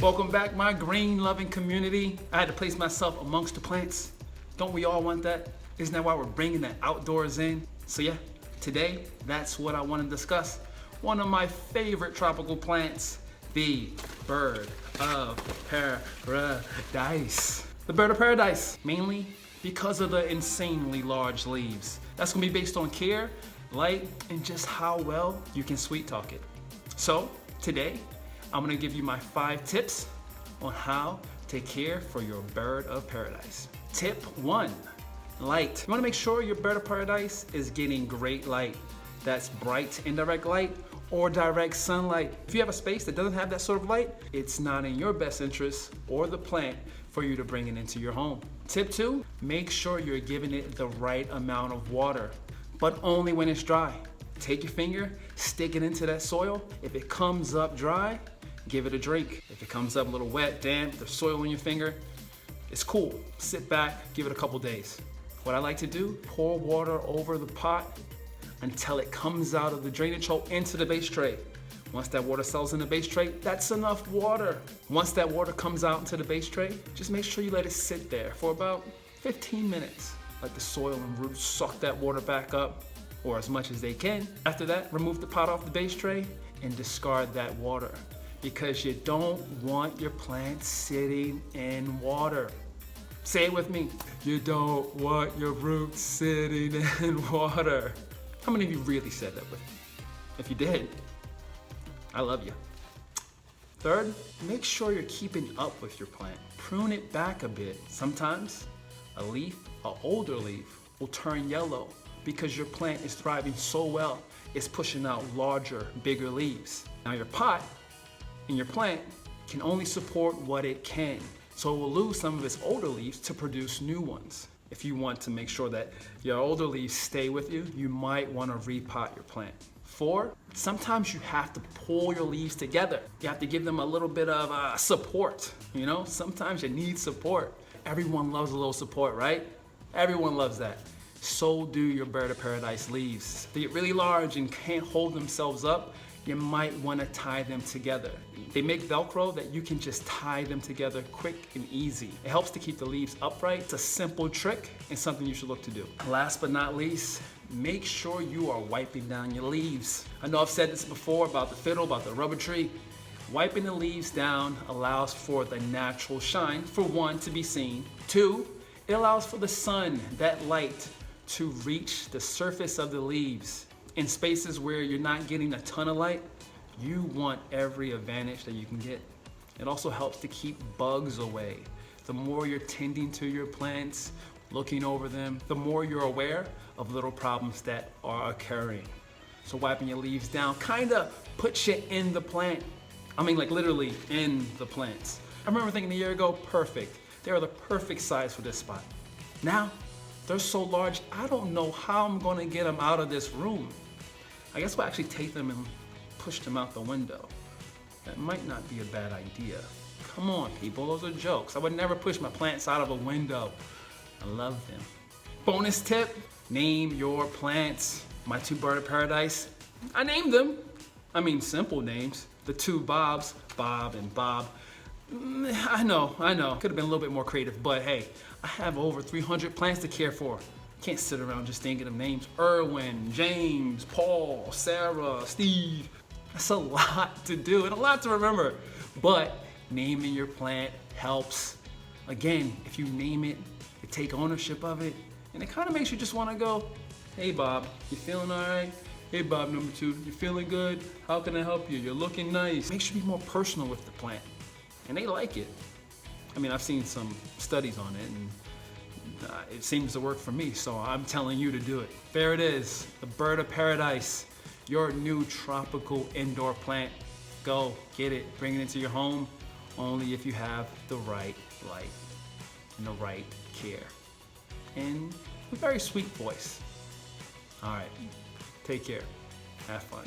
Welcome back, my green-loving community. I had to place myself amongst the plants. Don't we all want that? Isn't that why we're bringing the outdoors in? So yeah, today, that's what I want to discuss. One of my favorite tropical plants, the bird of paradise. The bird of paradise, mainly because of the insanely large leaves. That's gonna be based on care, light, and just how well you can sweet talk it. So today, I'm gonna give you my 5 tips on how to take care for your bird of paradise. Tip 1, light. You wanna make sure your bird of paradise is getting great light. That's bright indirect light or direct sunlight. If you have a space that doesn't have that sort of light, it's not in your best interest or the plant for you to bring it into your home. Tip 2, make sure you're giving it the right amount of water, but only when it's dry. Take your finger, stick it into that soil. If it comes up dry, give it a drink. If it comes up a little wet, damp, there's soil on your finger, it's cool. Sit back, give it a couple days. What I like to do, pour water over the pot until it comes out of the drainage hole into the base tray. Once that water settles in the base tray, that's enough water. Once that water comes out into the base tray, just make sure you let it sit there for about 15 minutes. Let the soil and roots suck that water back up, or as much as they can. After that, remove the pot off the base tray and discard that water, because you don't want your plants sitting in water. Say it with me. You don't want your roots sitting in water. How many of you really said that with me? If you did, I love you. Third, make sure you're keeping up with your plant. Prune it back a bit. Sometimes a leaf, an older leaf, will turn yellow because your plant is thriving so well, it's pushing out larger, bigger leaves. Now your pot and your plant can only support what it can, so it will lose some of its older leaves to produce new ones. If you want to make sure that your older leaves stay with you, you might want to repot your plant. 4, sometimes you have to pull your leaves together. You have to give them a little bit of support, you know? Sometimes you need support. Everyone loves a little support, right? Everyone loves that. So do your bird of paradise leaves. If they get really large and can't hold themselves up, you might want to tie them together. They make Velcro that you can just tie them together quick and easy. It helps to keep the leaves upright. It's a simple trick and something you should look to do. Last but not least, make sure you are wiping down your leaves. I know I've said this before about the fiddle, about the rubber tree. Wiping the leaves down allows for the natural shine, for one, to be seen. 2, it allows for the sun, that light, to reach the surface of the leaves. In spaces where you're not getting a ton of light, you want every advantage that you can get. It also helps to keep bugs away. The more you're tending to your plants, looking over them, the more you're aware of little problems that are occurring. So wiping your leaves down kind of puts you in the plant. I mean, like literally in the plants. I remember thinking a year ago, perfect. They are the perfect size for this spot. Now, they're so large, I don't know how I'm gonna get them out of this room. I guess we'll actually take them and push them out the window. That might not be a bad idea. Come on, people, those are jokes. I would never push my plants out of a window. I love them. Bonus tip, name your plants. My 2 bird of paradise, I named them. I mean, simple names. The 2 Bobs, Bob and Bob. I know. Could have been a little bit more creative, but hey, I have over 300 plants to care for. Can't sit around just thinking of names. Erwin, James, Paul, Sarah, Steve. That's a lot to do and a lot to remember, but naming your plant helps. Again, if you name it, you take ownership of it, and it kind of makes you just want to go, hey Bob, you feeling all right? Hey Bob number 2, you feeling good? How can I help you? You're looking nice. Makes you be more personal with the plant, and they like it. I mean, I've seen some studies on it, and it seems to work for me, so I'm telling you to do it. There it is, the bird of paradise, your new tropical indoor plant. Go get it, bring it into your home, only if you have the right light and the right care and a very sweet voice. All right, take care, have fun.